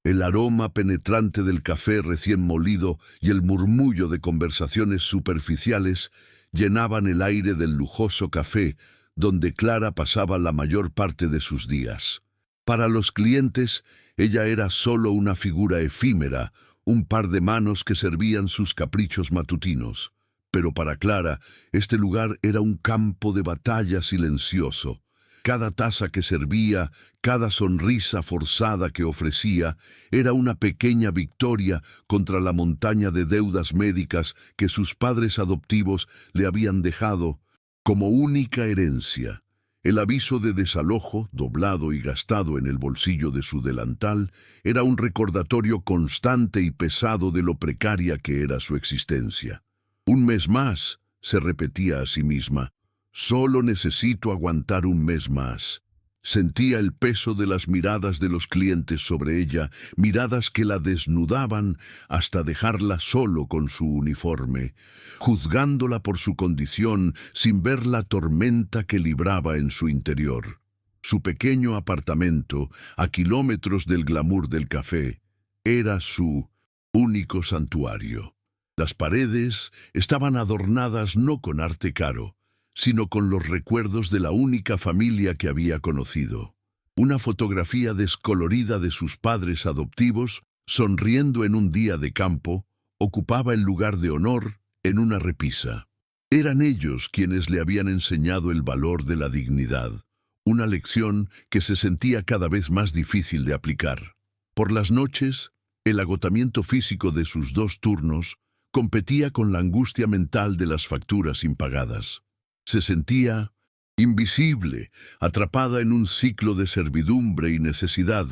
El aroma penetrante del café recién molido y el murmullo de conversaciones superficiales llenaban el aire del lujoso café donde Clara pasaba la mayor parte de sus días. Para los clientes, ella era solo una figura efímera, un par de manos que servían sus caprichos matutinos. Pero para Clara, este lugar era un campo de batalla silencioso. Cada taza que servía, cada sonrisa forzada que ofrecía, era una pequeña victoria contra la montaña de deudas médicas que sus padres adoptivos le habían dejado como única herencia. El aviso de desalojo, doblado y gastado en el bolsillo de su delantal, era un recordatorio constante y pesado de lo precaria que era su existencia. Un mes más, se repetía a sí misma. Solo necesito aguantar un mes más. Sentía el peso de las miradas de los clientes sobre ella, miradas que la desnudaban hasta dejarla solo con su uniforme, juzgándola por su condición sin ver la tormenta que libraba en su interior. Su pequeño apartamento, a kilómetros del glamour del café, era su único santuario. Las paredes estaban adornadas no con arte caro, sino con los recuerdos de la única familia que había conocido. Una fotografía descolorida de sus padres adoptivos, sonriendo en un día de campo, ocupaba el lugar de honor en una repisa. Eran ellos quienes le habían enseñado el valor de la dignidad, una lección que se sentía cada vez más difícil de aplicar. Por las noches, el agotamiento físico de sus 2 turnos competía con la angustia mental de las facturas impagadas. Se sentía invisible, atrapada en un ciclo de servidumbre y necesidad,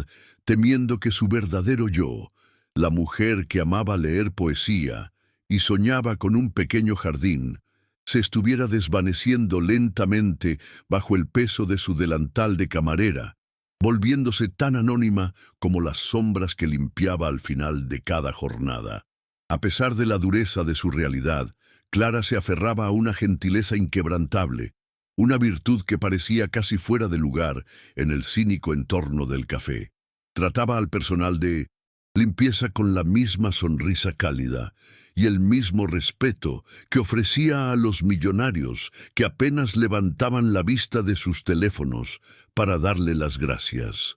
temiendo que su verdadero yo, la mujer que amaba leer poesía y soñaba con un pequeño jardín, se estuviera desvaneciendo lentamente bajo el peso de su delantal de camarera, volviéndose tan anónima como las sombras que limpiaba al final de cada jornada. A pesar de la dureza de su realidad, Clara se aferraba a una gentileza inquebrantable, una virtud que parecía casi fuera de lugar en el cínico entorno del café. Trataba al personal de limpieza con la misma sonrisa cálida y el mismo respeto que ofrecía a los millonarios que apenas levantaban la vista de sus teléfonos para darle las gracias.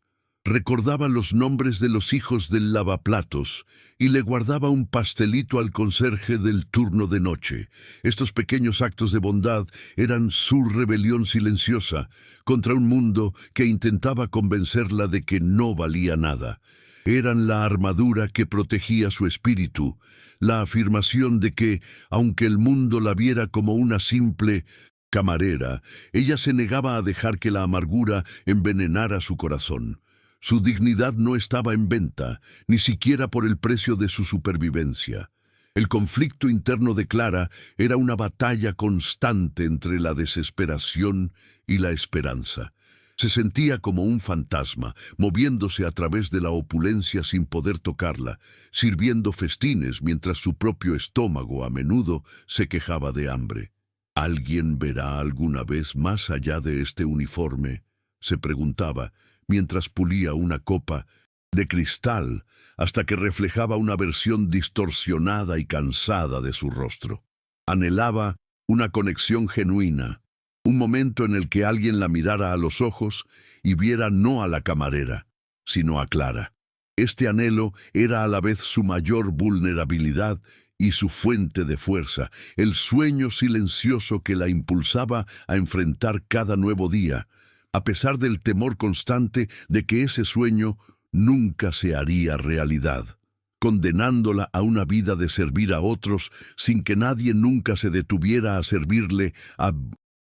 Recordaba los nombres de los hijos del lavaplatos y le guardaba un pastelito al conserje del turno de noche. Estos pequeños actos de bondad eran su rebelión silenciosa contra un mundo que intentaba convencerla de que no valía nada. Eran la armadura que protegía su espíritu, la afirmación de que, aunque el mundo la viera como una simple camarera, ella se negaba a dejar que la amargura envenenara su corazón. Su dignidad no estaba en venta, ni siquiera por el precio de su supervivencia. El conflicto interno de Clara era una batalla constante entre la desesperación y la esperanza. Se sentía como un fantasma, moviéndose a través de la opulencia sin poder tocarla, sirviendo festines mientras su propio estómago a menudo se quejaba de hambre. ¿Alguien verá alguna vez más allá de este uniforme?, se preguntaba, mientras pulía una copa de cristal hasta que reflejaba una versión distorsionada y cansada de su rostro. Anhelaba una conexión genuina, un momento en el que alguien la mirara a los ojos y viera no a la camarera, sino a Clara. Este anhelo era a la vez su mayor vulnerabilidad y su fuente de fuerza, el sueño silencioso que la impulsaba a enfrentar cada nuevo día, a pesar del temor constante de que ese sueño nunca se haría realidad, condenándola a una vida de servir a otros sin que nadie nunca se detuviera a servirle a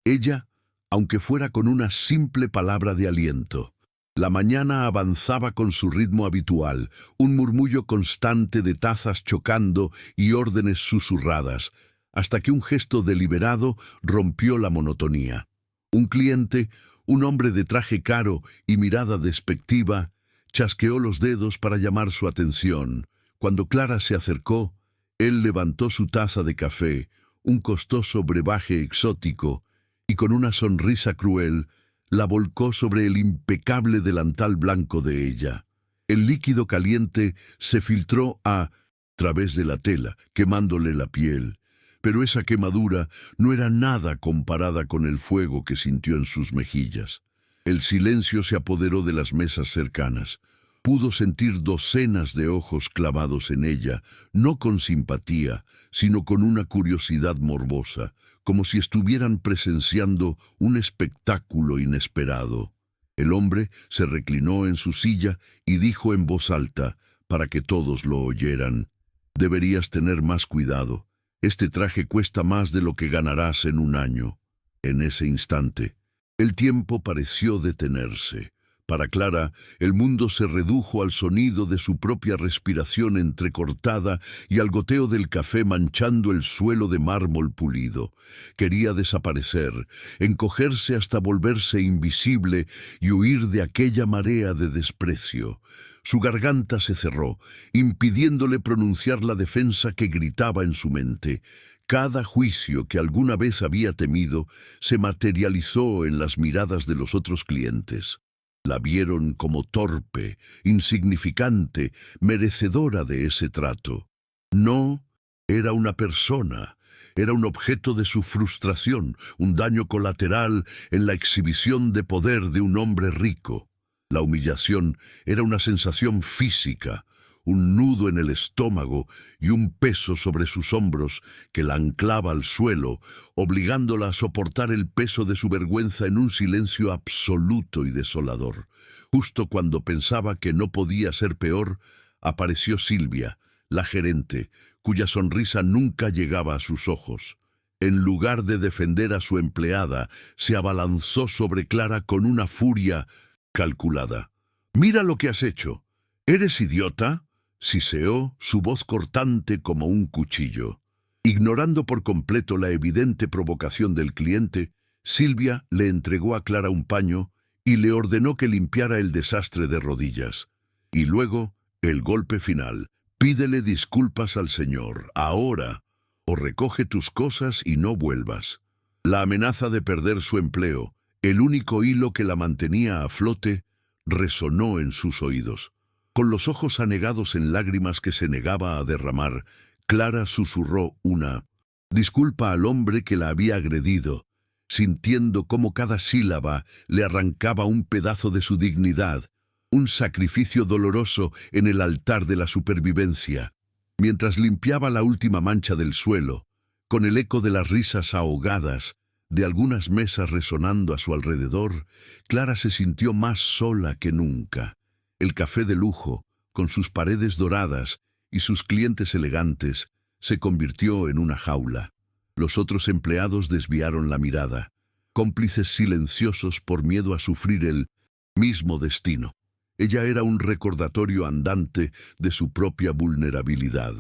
ella, aunque fuera con una simple palabra de aliento. La mañana avanzaba con su ritmo habitual, un murmullo constante de tazas chocando y órdenes susurradas, hasta que un gesto deliberado rompió la monotonía. Un cliente, un hombre de traje caro y mirada despectiva, chasqueó los dedos para llamar su atención. Cuando Clara se acercó, él levantó su taza de café, un costoso brebaje exótico, y con una sonrisa cruel, la volcó sobre el impecable delantal blanco de ella. El líquido caliente se filtró a través de la tela, quemándole la piel. Pero esa quemadura no era nada comparada con el fuego que sintió en sus mejillas. El silencio se apoderó de las mesas cercanas. Pudo sentir docenas de ojos clavados en ella, no con simpatía, sino con una curiosidad morbosa, como si estuvieran presenciando un espectáculo inesperado. El hombre se reclinó en su silla y dijo en voz alta, para que todos lo oyeran: «Deberías tener más cuidado. Este traje cuesta más de lo que ganarás en un año». En ese instante, el tiempo pareció detenerse. Para Clara, el mundo se redujo al sonido de su propia respiración entrecortada y al goteo del café manchando el suelo de mármol pulido. Quería desaparecer, encogerse hasta volverse invisible y huir de aquella marea de desprecio. Su garganta se cerró, impidiéndole pronunciar la defensa que gritaba en su mente. Cada juicio que alguna vez había temido se materializó en las miradas de los otros clientes. La vieron como torpe, insignificante, merecedora de ese trato. No era una persona, era un objeto de su frustración, un daño colateral en la exhibición de poder de un hombre rico. La humillación era una sensación física, un nudo en el estómago y un peso sobre sus hombros que la anclaba al suelo, obligándola a soportar el peso de su vergüenza en un silencio absoluto y desolador. Justo cuando pensaba que no podía ser peor, apareció Silvia, la gerente, cuya sonrisa nunca llegaba a sus ojos. En lugar de defender a su empleada, se abalanzó sobre Clara con una furia calculada. «Mira lo que has hecho. ¿Eres idiota?», siseó, su voz cortante como un cuchillo. Ignorando por completo la evidente provocación del cliente, Silvia le entregó a Clara un paño y le ordenó que limpiara el desastre de rodillas. Y luego, el golpe final: «Pídele disculpas al señor, ahora, o recoge tus cosas y no vuelvas». La amenaza de perder su empleo, el único hilo que la mantenía a flote, resonó en sus oídos. Con los ojos anegados en lágrimas que se negaba a derramar, Clara susurró una disculpa al hombre que la había agredido, sintiendo cómo cada sílaba le arrancaba un pedazo de su dignidad, un sacrificio doloroso en el altar de la supervivencia. Mientras limpiaba la última mancha del suelo, con el eco de las risas ahogadas de algunas mesas resonando a su alrededor, Clara se sintió más sola que nunca. El café de lujo, con sus paredes doradas y sus clientes elegantes, se convirtió en una jaula. Los otros empleados desviaron la mirada, cómplices silenciosos por miedo a sufrir el mismo destino. Ella era un recordatorio andante de su propia vulnerabilidad.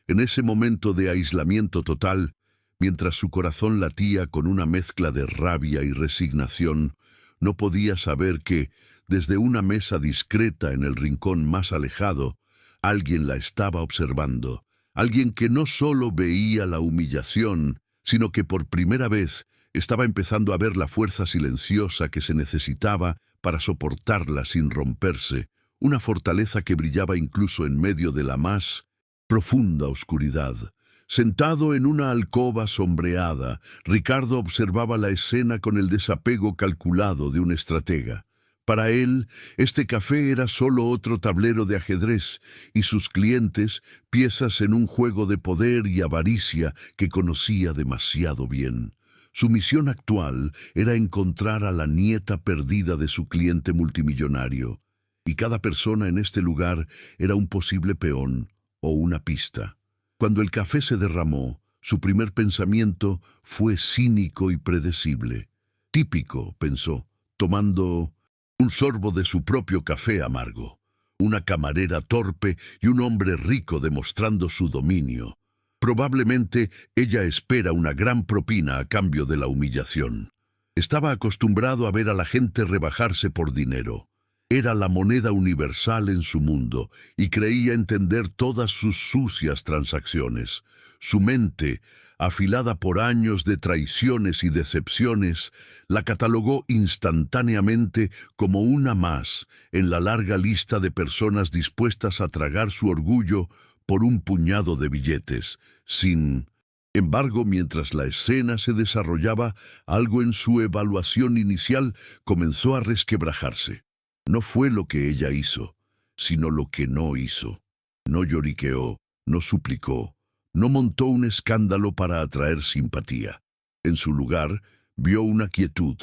En ese momento de aislamiento total, mientras su corazón latía con una mezcla de rabia y resignación, no podía saber que, desde una mesa discreta en el rincón más alejado, alguien la estaba observando, alguien que no solo veía la humillación, sino que por primera vez estaba empezando a ver la fuerza silenciosa que se necesitaba para soportarla sin romperse, una fortaleza que brillaba incluso en medio de la más profunda oscuridad. Sentado en una alcoba sombreada, Ricardo observaba la escena con el desapego calculado de un estratega. Para él, este café era solo otro tablero de ajedrez y sus clientes, piezas en un juego de poder y avaricia que conocía demasiado bien. Su misión actual era encontrar a la nieta perdida de su cliente multimillonario, y cada persona en este lugar era un posible peón o una pista. Cuando el café se derramó, su primer pensamiento fue cínico y predecible. Típico, pensó, tomando un sorbo de su propio café amargo. Una camarera torpe y un hombre rico demostrando su dominio. Probablemente ella espera una gran propina a cambio de la humillación. Estaba acostumbrado a ver a la gente rebajarse por dinero. Era la moneda universal en su mundo y creía entender todas sus sucias transacciones. Su mente afilada por años de traiciones y decepciones, la catalogó instantáneamente como una más en la larga lista de personas dispuestas a tragar su orgullo por un puñado de billetes. Sin embargo, mientras la escena se desarrollaba, algo en su evaluación inicial comenzó a resquebrajarse. No fue lo que ella hizo, sino lo que no hizo. No lloriqueó, no suplicó, no montó un escándalo para atraer simpatía. En su lugar, vio una quietud,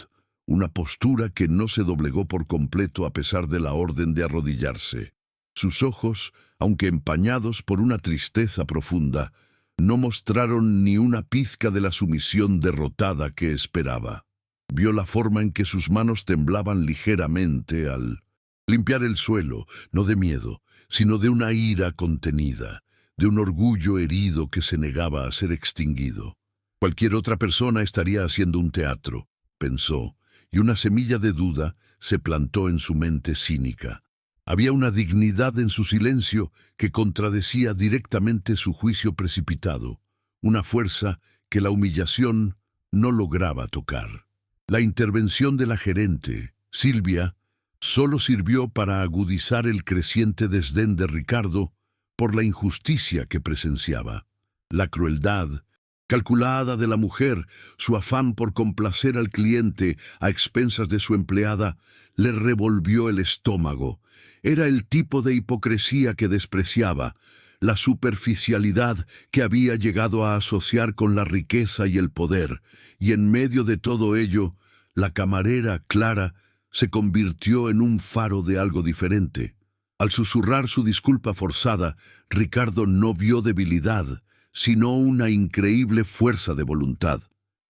una postura que no se doblegó por completo a pesar de la orden de arrodillarse. Sus ojos, aunque empañados por una tristeza profunda, no mostraron ni una pizca de la sumisión derrotada que esperaba. Vio la forma en que sus manos temblaban ligeramente al limpiar el suelo, no de miedo, sino de una ira contenida, de un orgullo herido que se negaba a ser extinguido. Cualquier otra persona estaría haciendo un teatro, pensó, y una semilla de duda se plantó en su mente cínica. Había una dignidad en su silencio que contradecía directamente su juicio precipitado, una fuerza que la humillación no lograba tocar. La intervención de la gerente, Silvia, solo sirvió para agudizar el creciente desdén de Ricardo por la injusticia que presenciaba. La crueldad calculada de la mujer, su afán por complacer al cliente a expensas de su empleada, le revolvió el estómago. Era el tipo de hipocresía que despreciaba, la superficialidad que había llegado a asociar con la riqueza y el poder, y en medio de todo ello, la camarera, Clara, se convirtió en un faro de algo diferente. Al susurrar su disculpa forzada, Ricardo no vio debilidad, sino una increíble fuerza de voluntad.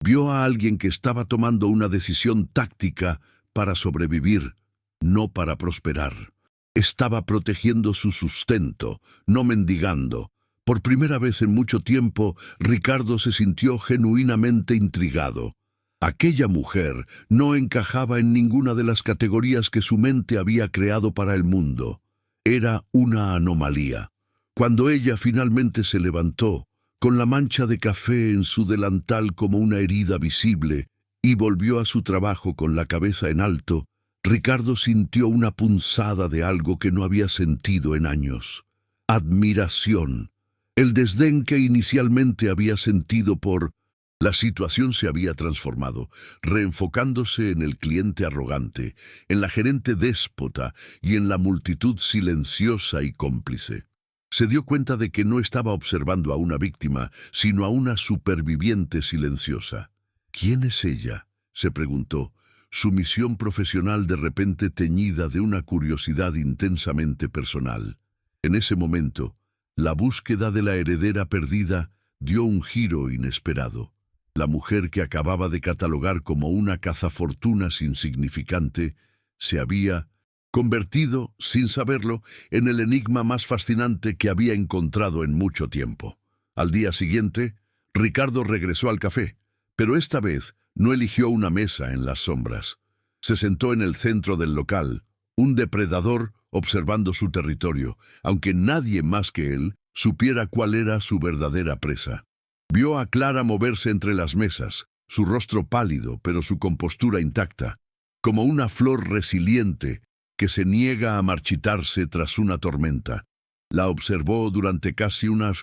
Vio a alguien que estaba tomando una decisión táctica para sobrevivir, no para prosperar. Estaba protegiendo su sustento, no mendigando. Por primera vez en mucho tiempo, Ricardo se sintió genuinamente intrigado. Aquella mujer no encajaba en ninguna de las categorías que su mente había creado para el mundo. Era una anomalía. Cuando ella finalmente se levantó, con la mancha de café en su delantal como una herida visible, y volvió a su trabajo con la cabeza en alto, Ricardo sintió una punzada de algo que no había sentido en años. Admiración. El desdén que inicialmente había sentido por la situación se había transformado, reenfocándose en el cliente arrogante, en la gerente déspota y en la multitud silenciosa y cómplice. Se dio cuenta de que no estaba observando a una víctima, sino a una superviviente silenciosa. ¿Quién es ella?, se preguntó, su misión profesional de repente teñida de una curiosidad intensamente personal. En ese momento, la búsqueda de la heredera perdida dio un giro inesperado. La mujer que acababa de catalogar como una cazafortunas insignificante se había convertido, sin saberlo, en el enigma más fascinante que había encontrado en mucho tiempo. Al día siguiente, Ricardo regresó al café, pero esta vez no eligió una mesa en las sombras. Se sentó en el centro del local, un depredador observando su territorio, aunque nadie más que él supiera cuál era su verdadera presa. Vio a Clara moverse entre las mesas, su rostro pálido pero su compostura intacta, como una flor resiliente que se niega a marchitarse tras una tormenta. La observó durante casi una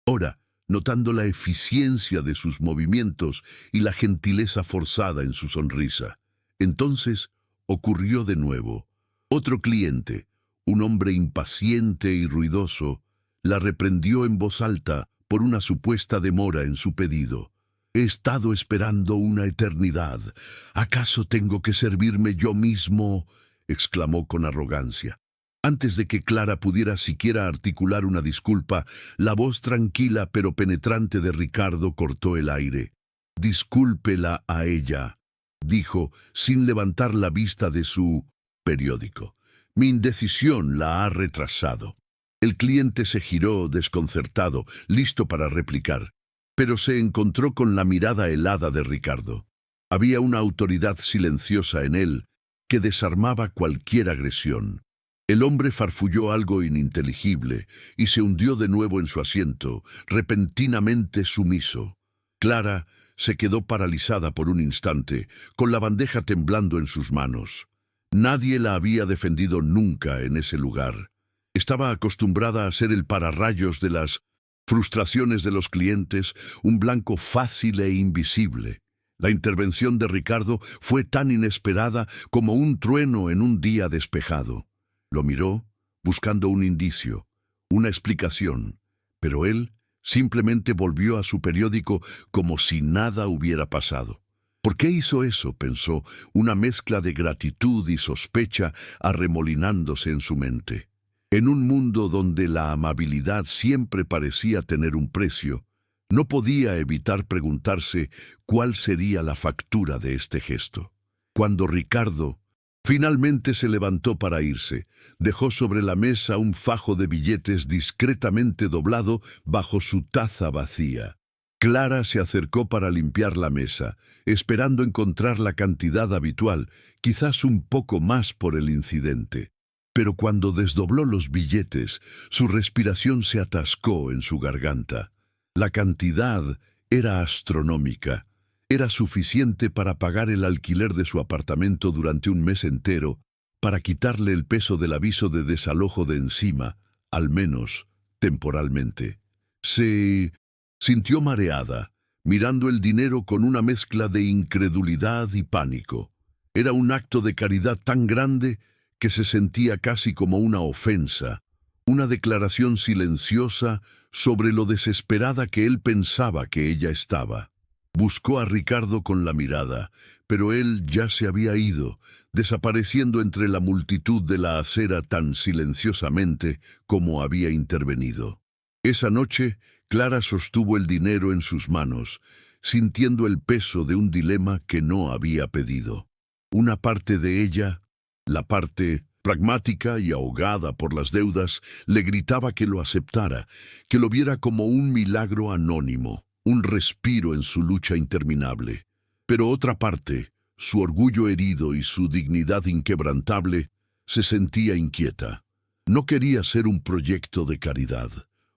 hora, notando la eficiencia de sus movimientos y la gentileza forzada en su sonrisa. Entonces ocurrió de nuevo. Otro cliente, un hombre impaciente y ruidoso, la reprendió en voz alta por una supuesta demora en su pedido. «He estado esperando una eternidad. ¿Acaso tengo que servirme yo mismo?», exclamó con arrogancia. Antes de que Clara pudiera siquiera articular una disculpa, la voz tranquila pero penetrante de Ricardo cortó el aire. «Discúlpela a ella», dijo, sin levantar la vista de su periódico. «Mi indecisión la ha retrasado». El cliente se giró desconcertado, listo para replicar, pero se encontró con la mirada helada de Ricardo. Había una autoridad silenciosa en él que desarmaba cualquier agresión. El hombre farfulló algo ininteligible y se hundió de nuevo en su asiento, repentinamente sumiso. Clara se quedó paralizada por un instante, con la bandeja temblando en sus manos. Nadie la había defendido nunca en ese lugar. Estaba acostumbrada a ser el pararrayos de las frustraciones de los clientes, un blanco fácil e invisible. La intervención de Ricardo fue tan inesperada como un trueno en un día despejado. Lo miró, buscando un indicio, una explicación, pero él simplemente volvió a su periódico como si nada hubiera pasado. ¿Por qué hizo eso?, pensó, una mezcla de gratitud y sospecha arremolinándose en su mente. En un mundo donde la amabilidad siempre parecía tener un precio, no podía evitar preguntarse cuál sería la factura de este gesto. Cuando Ricardo finalmente se levantó para irse, dejó sobre la mesa un fajo de billetes discretamente doblado bajo su taza vacía. Clara se acercó para limpiar la mesa, esperando encontrar la cantidad habitual, quizás un poco más por el incidente. Pero cuando desdobló los billetes, su respiración se atascó en su garganta. La cantidad era astronómica. Era suficiente para pagar el alquiler de su apartamento durante un mes entero, para quitarle el peso del aviso de desalojo de encima, al menos temporalmente. Se sintió mareada, mirando el dinero con una mezcla de incredulidad y pánico. Era un acto de caridad tan grande que se sentía casi como una ofensa, una declaración silenciosa sobre lo desesperada que él pensaba que ella estaba. Buscó a Ricardo con la mirada, pero él ya se había ido, desapareciendo entre la multitud de la acera tan silenciosamente como había intervenido. Esa noche, Clara sostuvo el dinero en sus manos, sintiendo el peso de un dilema que no había pedido. Una parte de ella, la parte pragmática y ahogada por las deudas, le gritaba que lo aceptara, que lo viera como un milagro anónimo, un respiro en su lucha interminable. Pero otra parte, su orgullo herido y su dignidad inquebrantable, se sentía inquieta. No quería ser un proyecto de caridad,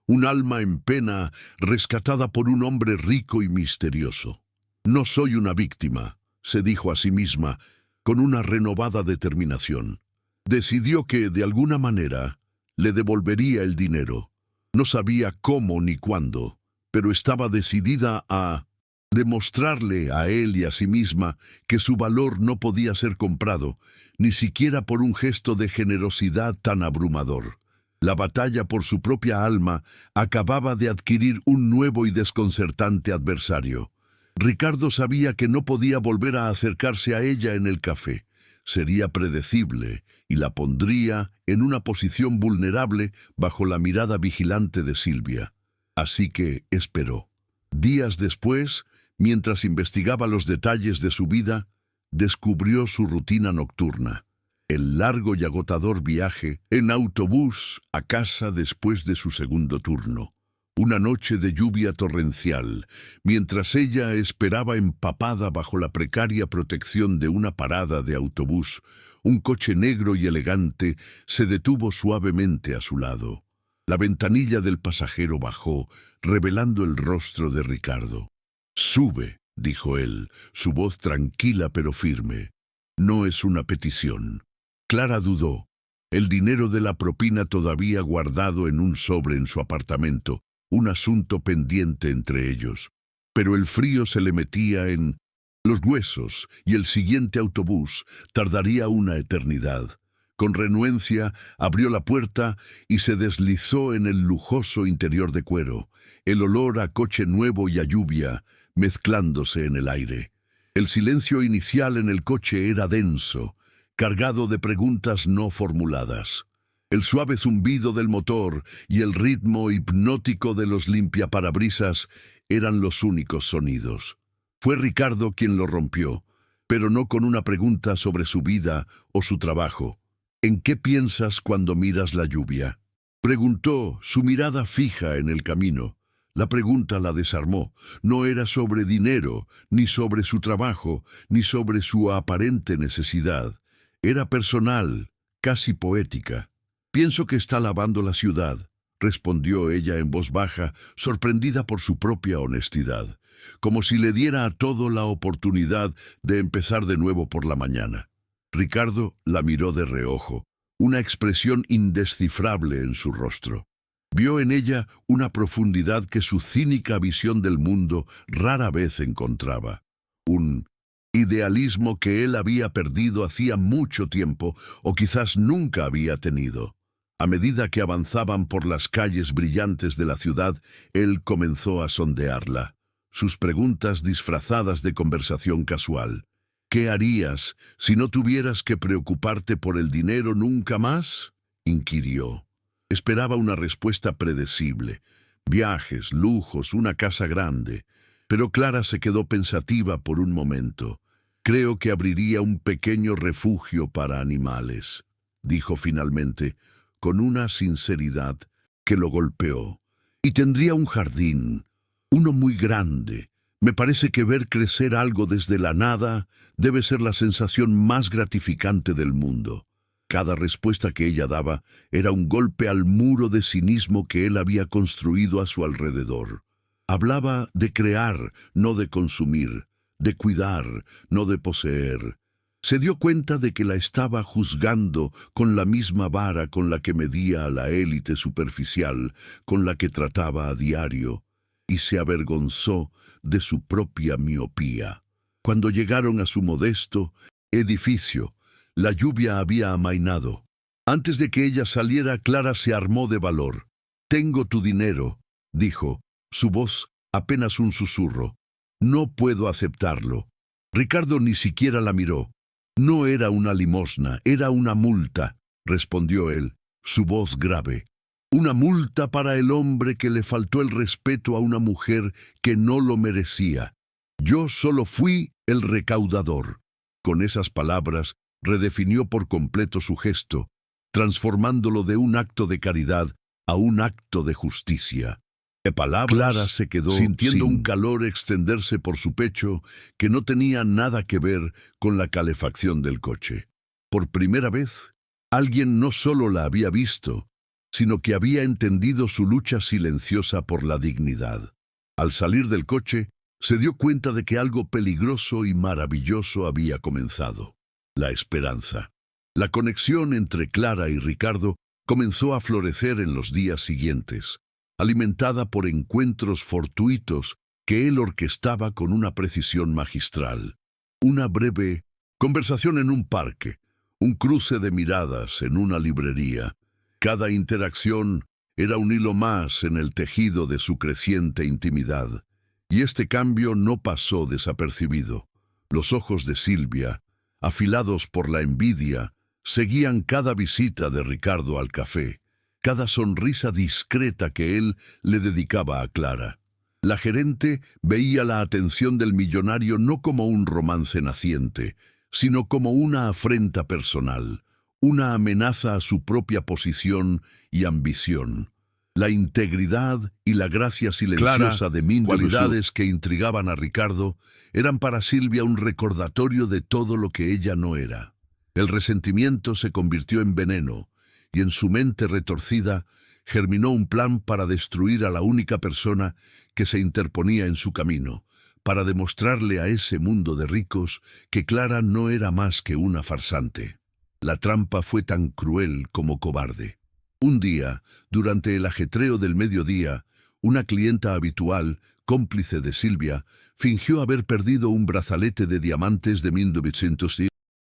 un alma en pena rescatada por un hombre rico y misterioso. No soy una víctima, se dijo a sí misma, con una renovada determinación. Decidió que, de alguna manera, le devolvería el dinero. No sabía cómo ni cuándo, pero estaba decidida a demostrarle a él y a sí misma que su valor no podía ser comprado, ni siquiera por un gesto de generosidad tan abrumador. La batalla por su propia alma acababa de adquirir un nuevo y desconcertante adversario. Ricardo sabía que no podía volver a acercarse a ella en el café. Sería predecible y la pondría en una posición vulnerable bajo la mirada vigilante de Silvia. Así que esperó. Días después, mientras investigaba los detalles de su vida, descubrió su rutina nocturna. El largo y agotador viaje en autobús a casa después de su segundo turno. Una noche de lluvia torrencial, mientras ella esperaba empapada bajo la precaria protección de una parada de autobús, un coche negro y elegante se detuvo suavemente a su lado. La ventanilla del pasajero bajó, revelando el rostro de Ricardo. «Sube», dijo él, su voz tranquila pero firme. «No es una petición». Clara dudó. El dinero de la propina todavía guardado en un sobre en su apartamento, un asunto pendiente entre ellos. Pero el frío se le metía en los huesos y el siguiente autobús tardaría una eternidad. Con renuencia abrió la puerta y se deslizó en el lujoso interior de cuero, el olor a coche nuevo y a lluvia mezclándose en el aire. El silencio inicial en el coche era denso, cargado de preguntas no formuladas. El suave zumbido del motor y el ritmo hipnótico de los limpiaparabrisas eran los únicos sonidos. Fue Ricardo quien lo rompió, pero no con una pregunta sobre su vida o su trabajo. «¿En qué piensas cuando miras la lluvia?», preguntó, su mirada fija en el camino. La pregunta la desarmó. No era sobre dinero, ni sobre su trabajo, ni sobre su aparente necesidad. Era personal, casi poética. «Pienso que está lavando la ciudad», respondió ella en voz baja, sorprendida por su propia honestidad. como si le diera a todo la oportunidad de empezar de nuevo por la mañana. Ricardo la miró de reojo, una expresión indescifrable en su rostro. Vio en ella una profundidad que su cínica visión del mundo rara vez encontraba. Un idealismo que él había perdido hacía mucho tiempo o quizás nunca había tenido. A medida que avanzaban por las calles brillantes de la ciudad, él comenzó a sondearla. Sus preguntas disfrazadas de conversación casual. ¿Qué harías si no tuvieras que preocuparte por el dinero nunca más?, inquirió. Esperaba una respuesta predecible. Viajes, lujos, una casa grande. Pero Clara se quedó pensativa por un momento. Creo que abriría un pequeño refugio para animales, dijo finalmente, con una sinceridad que lo golpeó. Y tendría un jardín, uno muy grande. Me parece que ver crecer algo desde la nada debe ser la sensación más gratificante del mundo. Cada respuesta que ella daba era un golpe al muro de cinismo que él había construido a su alrededor. Hablaba de crear, no de consumir, de cuidar, no de poseer. Se dio cuenta de que la estaba juzgando con la misma vara con la que medía a la élite superficial, con la que trataba a diario, y se avergonzó de su propia miopía. Cuando llegaron a su modesto edificio, la lluvia había amainado. Antes de que ella saliera, Clara se armó de valor. «Tengo tu dinero», dijo, su voz apenas un susurro. «No puedo aceptarlo». Ricardo ni siquiera la miró. «No era una limosna, era una multa», respondió él, su voz grave. «Una multa para el hombre que le faltó el respeto a una mujer que no lo merecía. Yo solo fui el recaudador». Con esas palabras, redefinió por completo su gesto, transformándolo de un acto de caridad a un acto de justicia. De palabras, Clara se quedó sintiendo un calor extenderse por su pecho que no tenía nada que ver con la calefacción del coche. Por primera vez, alguien no solo la había visto, sino que había entendido su lucha silenciosa por la dignidad. Al salir del coche, se dio cuenta de que algo peligroso y maravilloso había comenzado. La esperanza. La conexión entre Clara y Ricardo comenzó a florecer en los días siguientes, alimentada por encuentros fortuitos que él orquestaba con una precisión magistral. Una breve conversación en un parque, un cruce de miradas en una librería. Cada interacción era un hilo más en el tejido de su creciente intimidad. Y este cambio no pasó desapercibido. Los ojos de Silvia, afilados por la envidia, seguían cada visita de Ricardo al café, cada sonrisa discreta que él le dedicaba a Clara. La gerente veía la atención del millonario no como un romance naciente, sino como una afrenta personal, una amenaza a su propia posición y ambición. La integridad y la gracia silenciosa de mil cualidades que intrigaban a Ricardo eran para Silvia un recordatorio de todo lo que ella no era. El resentimiento se convirtió en veneno, y en su mente retorcida germinó un plan para destruir a la única persona que se interponía en su camino, para demostrarle a ese mundo de ricos que Clara no era más que una farsante. La trampa fue tan cruel como cobarde. Un día, durante el ajetreo del mediodía, una clienta habitual, cómplice de Silvia, fingió haber perdido un brazalete de diamantes de 1900 y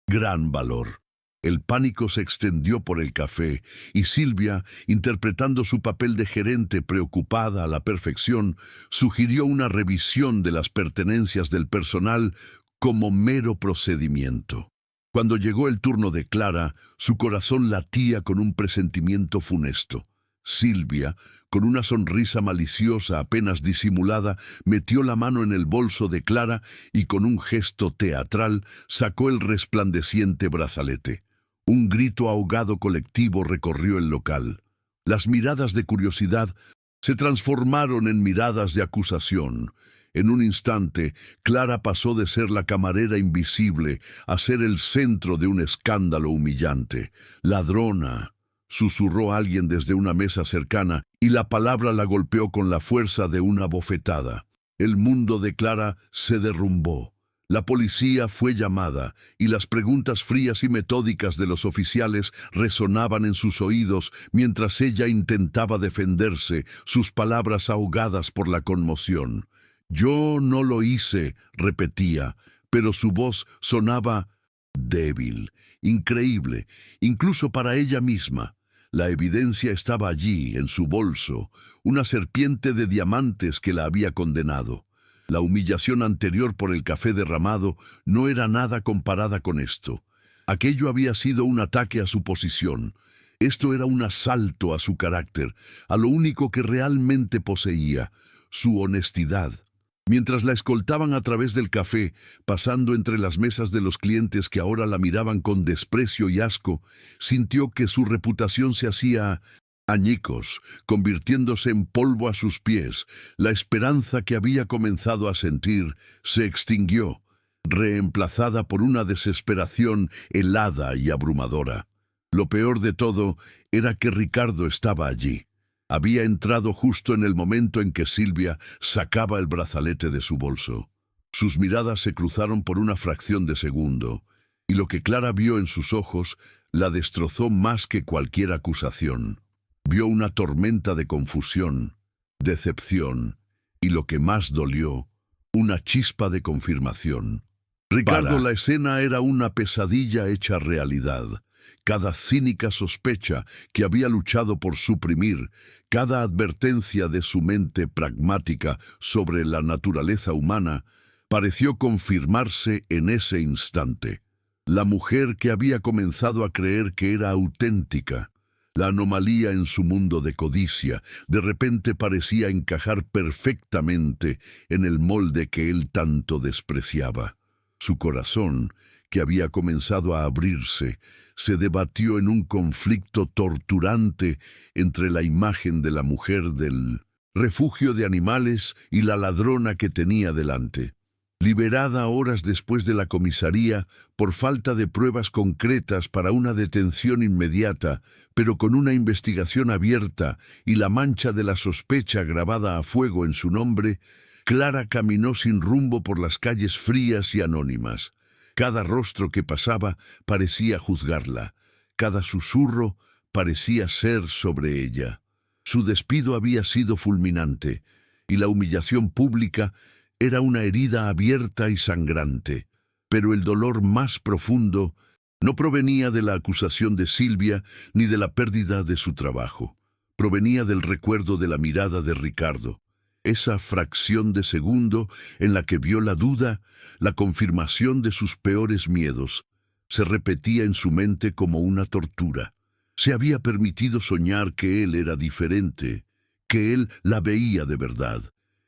gran valor. El pánico se extendió por el café y Silvia, interpretando su papel de gerente preocupada a la perfección, sugirió una revisión de las pertenencias del personal como mero procedimiento. Cuando llegó el turno de Clara, su corazón latía con un presentimiento funesto. Silvia, con una sonrisa maliciosa apenas disimulada, metió la mano en el bolso de Clara y con un gesto teatral sacó el resplandeciente brazalete. Un grito ahogado colectivo recorrió el local. Las miradas de curiosidad se transformaron en miradas de acusación. En un instante, Clara pasó de ser la camarera invisible a ser el centro de un escándalo humillante. «Ladrona», susurró alguien desde una mesa cercana, y la palabra la golpeó con la fuerza de una bofetada. El mundo de Clara se derrumbó. La policía fue llamada y las preguntas frías y metódicas de los oficiales resonaban en sus oídos mientras ella intentaba defenderse, sus palabras ahogadas por la conmoción. «Yo no lo hice», repetía, pero su voz sonaba débil, increíble, incluso para ella misma. La evidencia estaba allí, en su bolso, una serpiente de diamantes que la había condenado. La humillación anterior por el café derramado no era nada comparada con esto. Aquello había sido un ataque a su posición. Esto era un asalto a su carácter, a lo único que realmente poseía, su honestidad. Mientras la escoltaban a través del café, pasando entre las mesas de los clientes que ahora la miraban con desprecio y asco, sintió que su reputación se hacía añicos, convirtiéndose en polvo a sus pies. La esperanza que había comenzado a sentir se extinguió, reemplazada por una desesperación helada y abrumadora. Lo peor de todo era que Ricardo estaba allí. Había entrado justo en el momento en que Silvia sacaba el brazalete de su bolso. Sus miradas se cruzaron por una fracción de segundo, y lo que Clara vio en sus ojos la destrozó más que cualquier acusación. Vio una tormenta de confusión, decepción, y lo que más dolió, una chispa de confirmación. Ricardo, la escena era una pesadilla hecha realidad. Cada cínica sospecha que había luchado por suprimir, cada advertencia de su mente pragmática sobre la naturaleza humana, pareció confirmarse en ese instante. La mujer que había comenzado a creer que era auténtica, la anomalía en su mundo de codicia, de repente parecía encajar perfectamente en el molde que él tanto despreciaba. Su corazón, que había comenzado a abrirse, se debatió en un conflicto torturante entre la imagen de la mujer del refugio de animales y la ladrona que tenía delante. Liberada horas después de la comisaría por falta de pruebas concretas para una detención inmediata, pero con una investigación abierta y la mancha de la sospecha grabada a fuego en su nombre, Clara caminó sin rumbo por las calles frías y anónimas. Cada rostro que pasaba parecía juzgarla, cada susurro parecía ser sobre ella. Su despido había sido fulminante, y la humillación pública era una herida abierta y sangrante, pero el dolor más profundo no provenía de la acusación de Silvia ni de la pérdida de su trabajo. Provenía del recuerdo de la mirada de Ricardo, esa fracción de segundo en la que vio la duda, la confirmación de sus peores miedos. Se repetía en su mente como una tortura. Se había permitido soñar que él era diferente, que él la veía de verdad,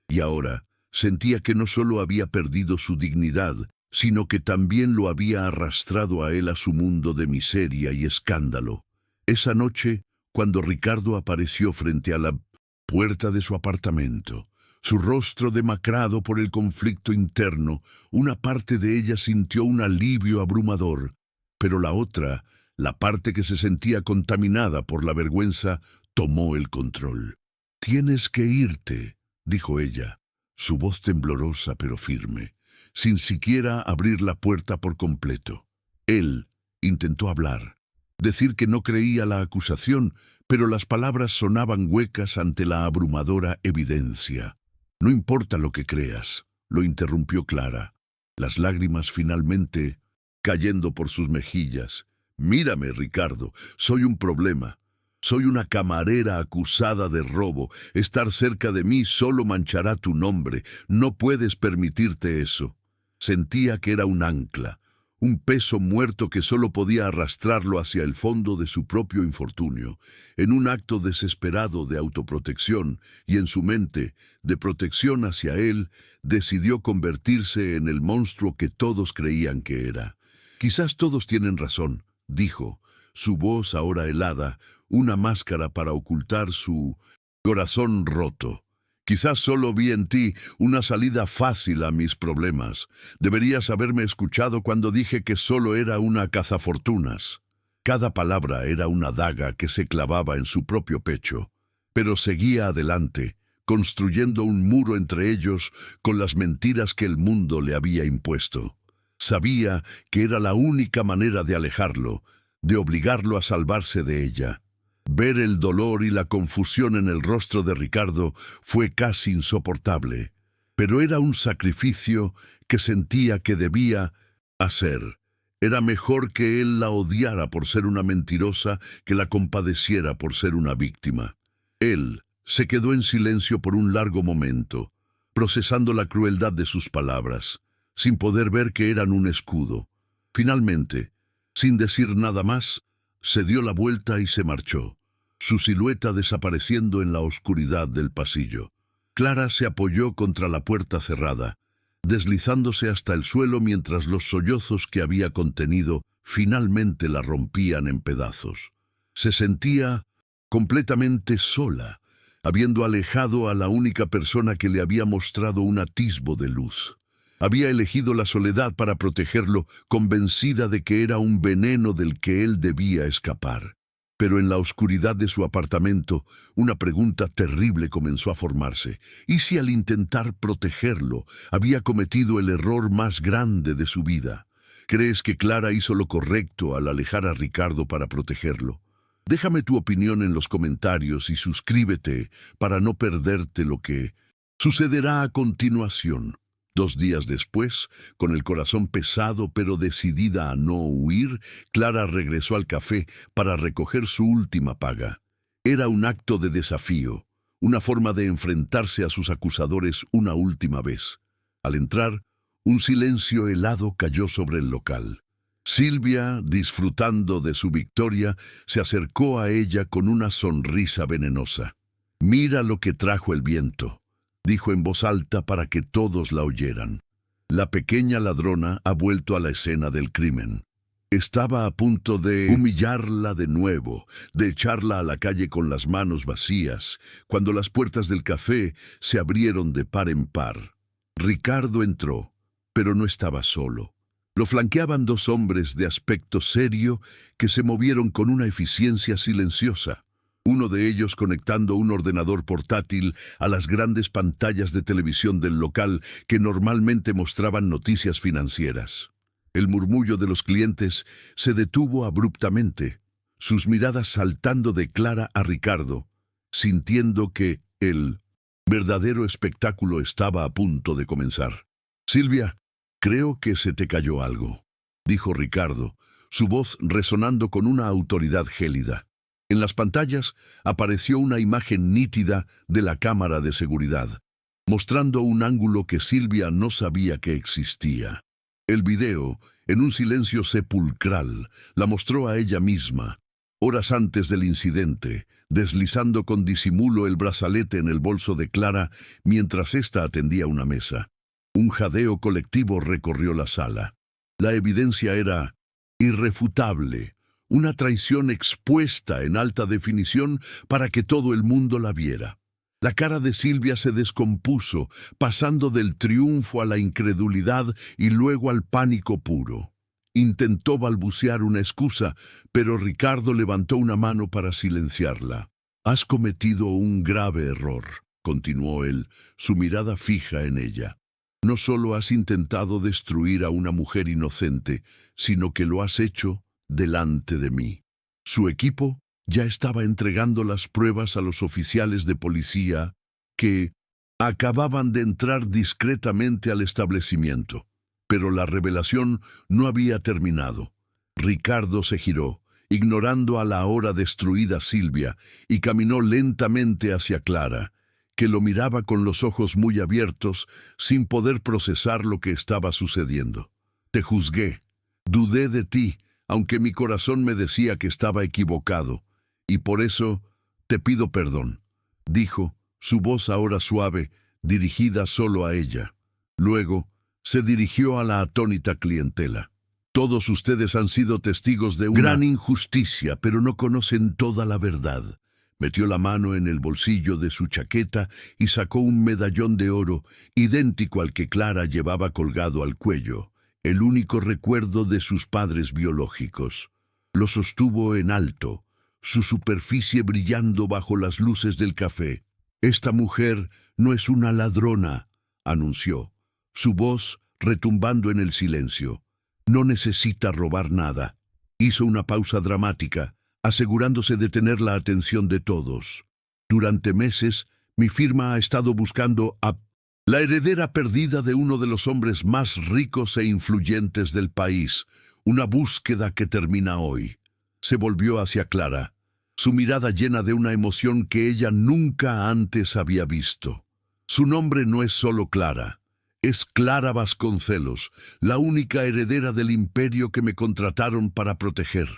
y ahora sentía que no solo había perdido su dignidad, sino que también lo había arrastrado a él a su mundo de miseria y escándalo. Esa noche, cuando Ricardo apareció frente a la puerta de su apartamento, su rostro demacrado por el conflicto interno, una parte de ella sintió un alivio abrumador, pero la otra, la parte que se sentía contaminada por la vergüenza, tomó el control. «Tienes que irte», dijo ella, su voz temblorosa pero firme, sin siquiera abrir la puerta por completo. Él intentó hablar, decir que no creía la acusación, pero las palabras sonaban huecas ante la abrumadora evidencia. «No importa lo que creas», lo interrumpió Clara, las lágrimas finalmente cayendo por sus mejillas. «Mírame, Ricardo, soy un problema. Soy una camarera acusada de robo. Estar cerca de mí solo manchará tu nombre. No puedes permitirte eso». Sentía que era un ancla, un peso muerto que solo podía arrastrarlo hacia el fondo de su propio infortunio, en un acto desesperado de autoprotección, y en su mente, de protección hacia él, decidió convertirse en el monstruo que todos creían que era. «Quizás todos tienen razón», dijo, su voz ahora helada, una máscara para ocultar su corazón roto. «Quizás solo vi en ti una salida fácil a mis problemas. Deberías haberme escuchado cuando dije que solo era una cazafortunas». Cada palabra era una daga que se clavaba en su propio pecho, pero seguía adelante, construyendo un muro entre ellos con las mentiras que el mundo le había impuesto. Sabía que era la única manera de alejarlo, de obligarlo a salvarse de ella. Ver el dolor y la confusión en el rostro de Ricardo fue casi insoportable, pero era un sacrificio que sentía que debía hacer. Era mejor que él la odiara por ser una mentirosa que la compadeciera por ser una víctima. Él se quedó en silencio por un largo momento, procesando la crueldad de sus palabras, sin poder ver que eran un escudo. Finalmente, sin decir nada más, se dio la vuelta y se marchó, su silueta desapareciendo en la oscuridad del pasillo. Clara se apoyó contra la puerta cerrada, deslizándose hasta el suelo mientras los sollozos que había contenido finalmente la rompían en pedazos. Se sentía completamente sola, habiendo alejado a la única persona que le había mostrado un atisbo de luz. Había elegido la soledad para protegerlo, convencida de que era un veneno del que él debía escapar. Pero en la oscuridad de su apartamento, una pregunta terrible comenzó a formarse. ¿Y si al intentar protegerlo, había cometido el error más grande de su vida? ¿Crees que Clara hizo lo correcto al alejar a Ricardo para protegerlo? Déjame tu opinión en los comentarios y suscríbete para no perderte lo que sucederá a continuación. 2 días después, con el corazón pesado pero decidida a no huir, Clara regresó al café para recoger su última paga. Era un acto de desafío, una forma de enfrentarse a sus acusadores una última vez. Al entrar, un silencio helado cayó sobre el local. Silvia, disfrutando de su victoria, se acercó a ella con una sonrisa venenosa. «Mira lo que trajo el viento», dijo en voz alta para que todos la oyeran. La pequeña ladrona ha vuelto a la escena del crimen. Estaba a punto de humillarla de nuevo, de echarla a la calle con las manos vacías, cuando las puertas del café se abrieron de par en par. Ricardo entró, pero no estaba solo. Lo flanqueaban 2 hombres de aspecto serio que se movieron con una eficiencia silenciosa. Uno de ellos conectando un ordenador portátil a las grandes pantallas de televisión del local que normalmente mostraban noticias financieras. El murmullo de los clientes se detuvo abruptamente, sus miradas saltando de Clara a Ricardo, sintiendo que el verdadero espectáculo estaba a punto de comenzar. «Silvia, creo que se te cayó algo», dijo Ricardo, su voz resonando con una autoridad gélida. En las pantallas apareció una imagen nítida de la cámara de seguridad, mostrando un ángulo que Silvia no sabía que existía. El video, en un silencio sepulcral, la mostró a ella misma, horas antes del incidente, deslizando con disimulo el brazalete en el bolso de Clara mientras ésta atendía una mesa. Un jadeo colectivo recorrió la sala. La evidencia era irrefutable. Una traición expuesta en alta definición para que todo el mundo la viera. La cara de Silvia se descompuso, pasando del triunfo a la incredulidad y luego al pánico puro. Intentó balbucear una excusa, pero Ricardo levantó una mano para silenciarla. «Has cometido un grave error», continuó él, su mirada fija en ella. «No solo has intentado destruir a una mujer inocente, sino que lo has hecho delante de mí». Su equipo ya estaba entregando las pruebas a los oficiales de policía que acababan de entrar discretamente al establecimiento. Pero la revelación no había terminado. Ricardo se giró, ignorando a la ahora destruida Silvia, y caminó lentamente hacia Clara, que lo miraba con los ojos muy abiertos, sin poder procesar lo que estaba sucediendo. «Te juzgué, dudé de ti, aunque mi corazón me decía que estaba equivocado, y por eso te pido perdón», dijo, su voz ahora suave, dirigida solo a ella. Luego, se dirigió a la atónita clientela. «Todos ustedes han sido testigos de una gran injusticia, pero no conocen toda la verdad». Metió la mano en el bolsillo de su chaqueta y sacó un medallón de oro, idéntico al que Clara llevaba colgado al cuello, el único recuerdo de sus padres biológicos. Lo sostuvo en alto, su superficie brillando bajo las luces del café. Esta mujer no es una ladrona, anunció, su voz retumbando en el silencio. No necesita robar nada. Hizo una pausa dramática, asegurándose de tener la atención de todos. Durante meses, mi firma ha estado buscando a la heredera perdida de uno de los hombres más ricos e influyentes del país. Una búsqueda que termina hoy. Se volvió hacia Clara, su mirada llena de una emoción que ella nunca antes había visto. Su nombre no es solo Clara, es Clara Vasconcelos, la única heredera del imperio que me contrataron para proteger.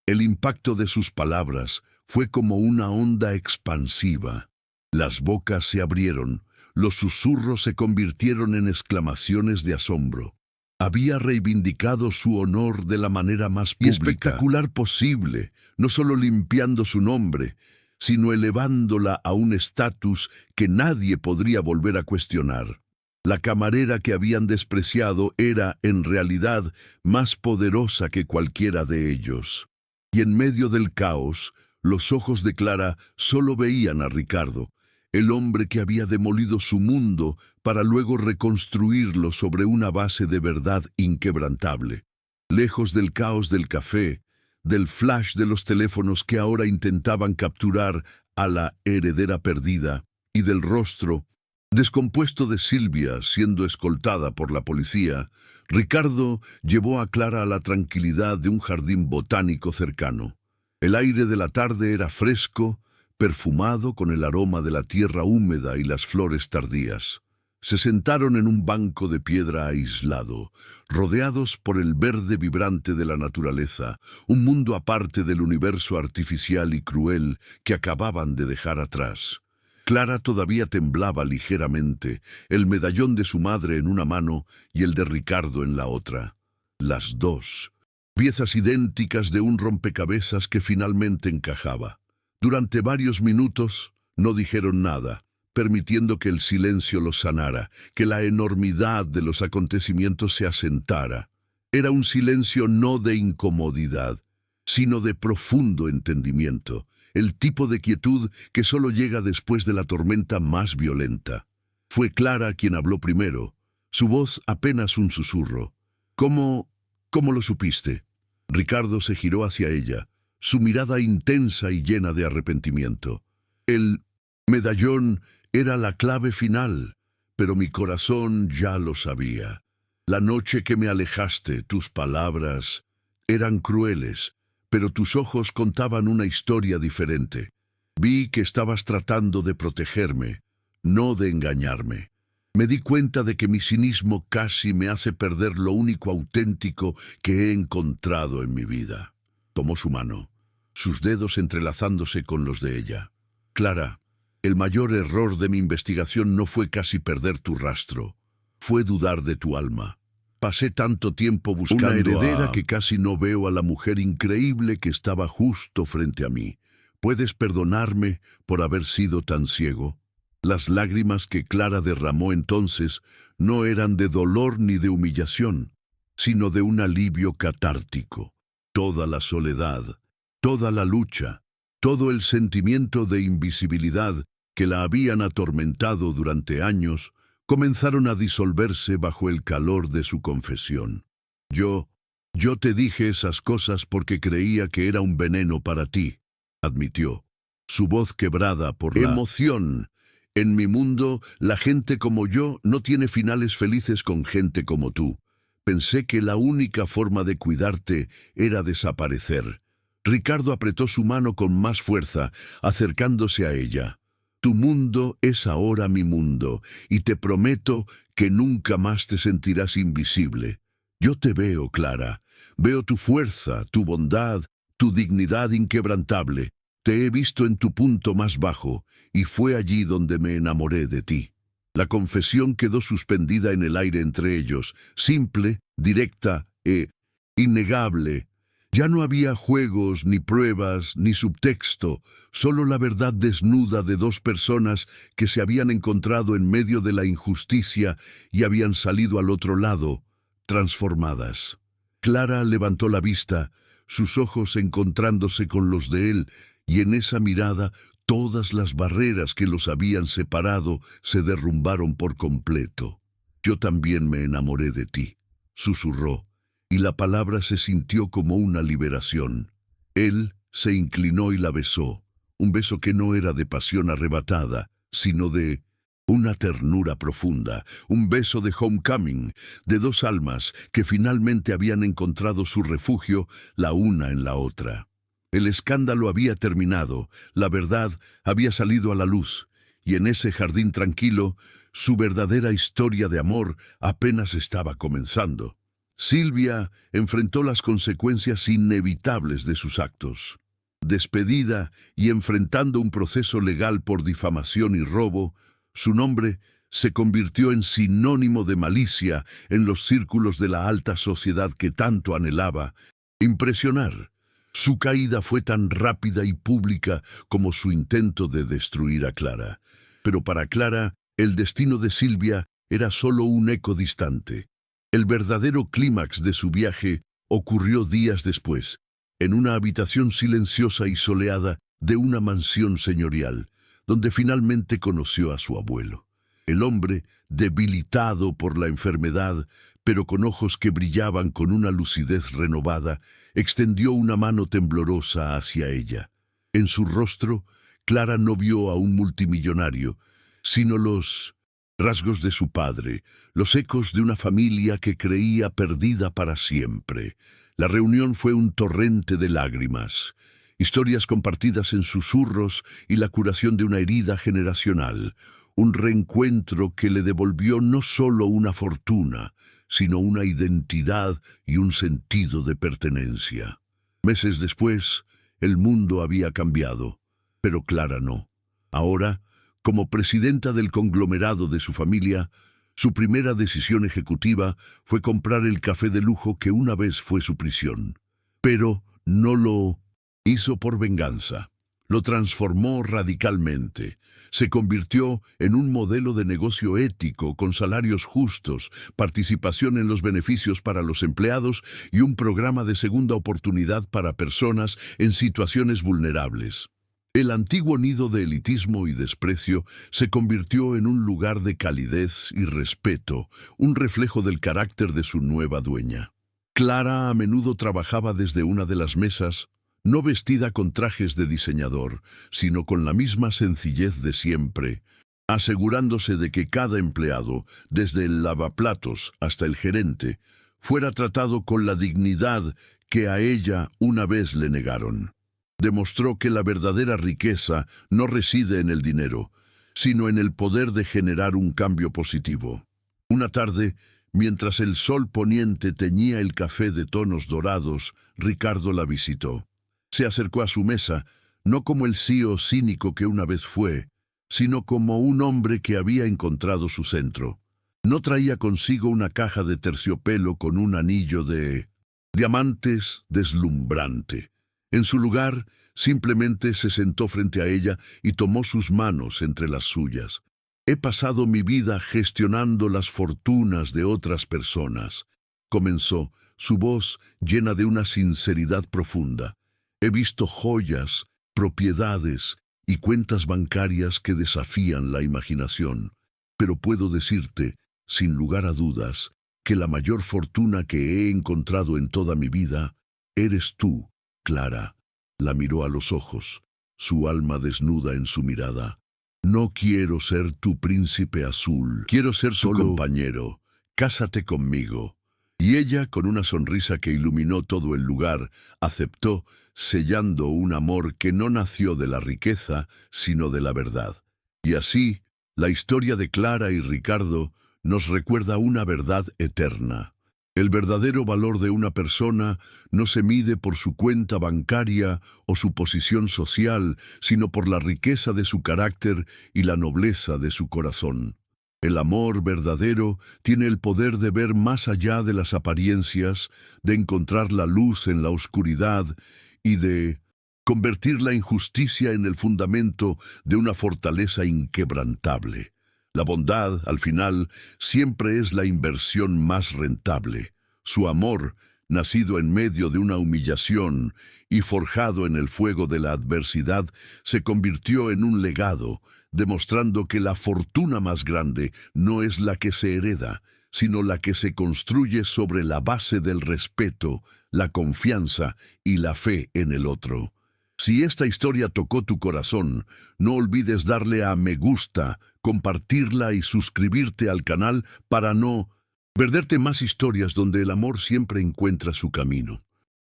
El impacto de sus palabras fue como una onda expansiva. Las bocas se abrieron, los susurros se convirtieron en exclamaciones de asombro. Había reivindicado su honor de la manera más pública y espectacular posible, no solo limpiando su nombre, sino elevándola a un estatus que nadie podría volver a cuestionar. La camarera que habían despreciado era, en realidad, más poderosa que cualquiera de ellos. Y en medio del caos, los ojos de Clara solo veían a Ricardo, el hombre que había demolido su mundo para luego reconstruirlo sobre una base de verdad inquebrantable. Lejos del caos del café, del flash de los teléfonos que ahora intentaban capturar a la heredera perdida, y del rostro descompuesto de Silvia siendo escoltada por la policía, Ricardo llevó a Clara a la tranquilidad de un jardín botánico cercano. El aire de la tarde era fresco, perfumado con el aroma de la tierra húmeda y las flores tardías. Se sentaron en un banco de piedra aislado, rodeados por el verde vibrante de la naturaleza, un mundo aparte del universo artificial y cruel que acababan de dejar atrás. Clara todavía temblaba ligeramente, el medallón de su madre en una mano y el de Ricardo en la otra. Las dos, piezas idénticas de un rompecabezas que finalmente encajaba. Durante varios minutos no dijeron nada, permitiendo que el silencio los sanara, que la enormidad de los acontecimientos se asentara. Era un silencio no de incomodidad, sino de profundo entendimiento, el tipo de quietud que solo llega después de la tormenta más violenta. Fue Clara quien habló primero, su voz apenas un susurro. ¿Cómo lo supiste? Ricardo se giró hacia ella, su mirada intensa y llena de arrepentimiento. El medallón era la clave final, pero mi corazón ya lo sabía. La noche que me alejaste, tus palabras eran crueles, pero tus ojos contaban una historia diferente. Vi que estabas tratando de protegerme, no de engañarme. Me di cuenta de que mi cinismo casi me hace perder lo único auténtico que he encontrado en mi vida. Tomó su mano, sus dedos entrelazándose con los de ella. Clara, el mayor error de mi investigación no fue casi perder tu rastro, fue dudar de tu alma. Pasé tanto tiempo buscando una heredera que casi no veo a la mujer increíble que estaba justo frente a mí. ¿Puedes perdonarme por haber sido tan ciego? Las lágrimas que Clara derramó entonces no eran de dolor ni de humillación, sino de un alivio catártico. Toda la soledad, toda la lucha, todo el sentimiento de invisibilidad que la habían atormentado durante años, comenzaron a disolverse bajo el calor de su confesión. Yo te dije esas cosas porque creía que era un veneno para ti, admitió, su voz quebrada por la emoción. En mi mundo, la gente como yo no tiene finales felices con gente como tú. Pensé que la única forma de cuidarte era desaparecer. Ricardo apretó su mano con más fuerza, acercándose a ella. Tu mundo es ahora mi mundo, y te prometo que nunca más te sentirás invisible. Yo te veo, Clara. Veo tu fuerza, tu bondad, tu dignidad inquebrantable. Te he visto en tu punto más bajo, y fue allí donde me enamoré de ti. La confesión quedó suspendida en el aire entre ellos, simple, directa e innegable. Ya no había juegos, ni pruebas, ni subtexto, solo la verdad desnuda de dos personas que se habían encontrado en medio de la injusticia y habían salido al otro lado, transformadas. Clara levantó la vista, sus ojos encontrándose con los de él, y en esa mirada Todas las barreras que los habían separado se derrumbaron por completo. «Yo también me enamoré de ti», susurró, y la palabra se sintió como una liberación. Él se inclinó y la besó, un beso que no era de pasión arrebatada, sino de una ternura profunda, un beso de homecoming, de dos almas que finalmente habían encontrado su refugio la una en la otra. El escándalo había terminado, la verdad había salido a la luz, y en ese jardín tranquilo, su verdadera historia de amor apenas estaba comenzando. Silvia enfrentó las consecuencias inevitables de sus actos. Despedida y enfrentando un proceso legal por difamación y robo, su nombre se convirtió en sinónimo de malicia en los círculos de la alta sociedad que tanto anhelaba impresionar. Su caída fue tan rápida y pública como su intento de destruir a Clara. Pero para Clara, el destino de Silvia era solo un eco distante. El verdadero clímax de su viaje ocurrió días después, en una habitación silenciosa y soleada de una mansión señorial, donde finalmente conoció a su abuelo. El hombre, debilitado por la enfermedad, pero con ojos que brillaban con una lucidez renovada, extendió una mano temblorosa hacia ella. En su rostro, Clara no vio a un multimillonario, sino los rasgos de su padre, los ecos de una familia que creía perdida para siempre. La reunión fue un torrente de lágrimas, historias compartidas en susurros y la curación de una herida generacional, un reencuentro que le devolvió no solo una fortuna, sino una identidad y un sentido de pertenencia. Meses después, el mundo había cambiado, pero Clara no. Ahora, como presidenta del conglomerado de su familia, su primera decisión ejecutiva fue comprar el café de lujo que una vez fue su prisión. Pero no lo hizo por venganza. Lo transformó radicalmente. Se convirtió en un modelo de negocio ético con salarios justos, participación en los beneficios para los empleados y un programa de segunda oportunidad para personas en situaciones vulnerables. El antiguo nido de elitismo y desprecio se convirtió en un lugar de calidez y respeto, un reflejo del carácter de su nueva dueña. Clara a menudo trabajaba desde una de las mesas, no vestida con trajes de diseñador, sino con la misma sencillez de siempre, asegurándose de que cada empleado, desde el lavaplatos hasta el gerente, fuera tratado con la dignidad que a ella una vez le negaron. Demostró que la verdadera riqueza no reside en el dinero, sino en el poder de generar un cambio positivo. Una tarde, mientras el sol poniente teñía el café de tonos dorados, Ricardo la visitó. Se acercó a su mesa, no como el CEO cínico que una vez fue, sino como un hombre que había encontrado su centro. No traía consigo una caja de terciopelo con un anillo de diamantes deslumbrante. En su lugar, simplemente se sentó frente a ella y tomó sus manos entre las suyas. «He pasado mi vida gestionando las fortunas de otras personas», comenzó, su voz llena de una sinceridad profunda. «He visto joyas, propiedades y cuentas bancarias que desafían la imaginación, pero puedo decirte, sin lugar a dudas, que la mayor fortuna que he encontrado en toda mi vida eres tú, Clara». La miró a los ojos, su alma desnuda en su mirada. «No quiero ser tu príncipe azul, quiero ser tu compañero. Cásate conmigo». Y ella, con una sonrisa que iluminó todo el lugar, aceptó, sellando un amor que no nació de la riqueza, sino de la verdad. Y así, la historia de Clara y Ricardo nos recuerda una verdad eterna. El verdadero valor de una persona no se mide por su cuenta bancaria o su posición social, sino por la riqueza de su carácter y la nobleza de su corazón. El amor verdadero tiene el poder de ver más allá de las apariencias, de encontrar la luz en la oscuridad y de convertir la injusticia en el fundamento de una fortaleza inquebrantable. La bondad, al final, siempre es la inversión más rentable. Su amor, nacido en medio de una humillación y forjado en el fuego de la adversidad, se convirtió en un legado, demostrando que la fortuna más grande no es la que se hereda, sino la que se construye sobre la base del respeto, la confianza y la fe en el otro. Si esta historia tocó tu corazón, no olvides darle a me gusta, compartirla y suscribirte al canal para no perderte más historias donde el amor siempre encuentra su camino.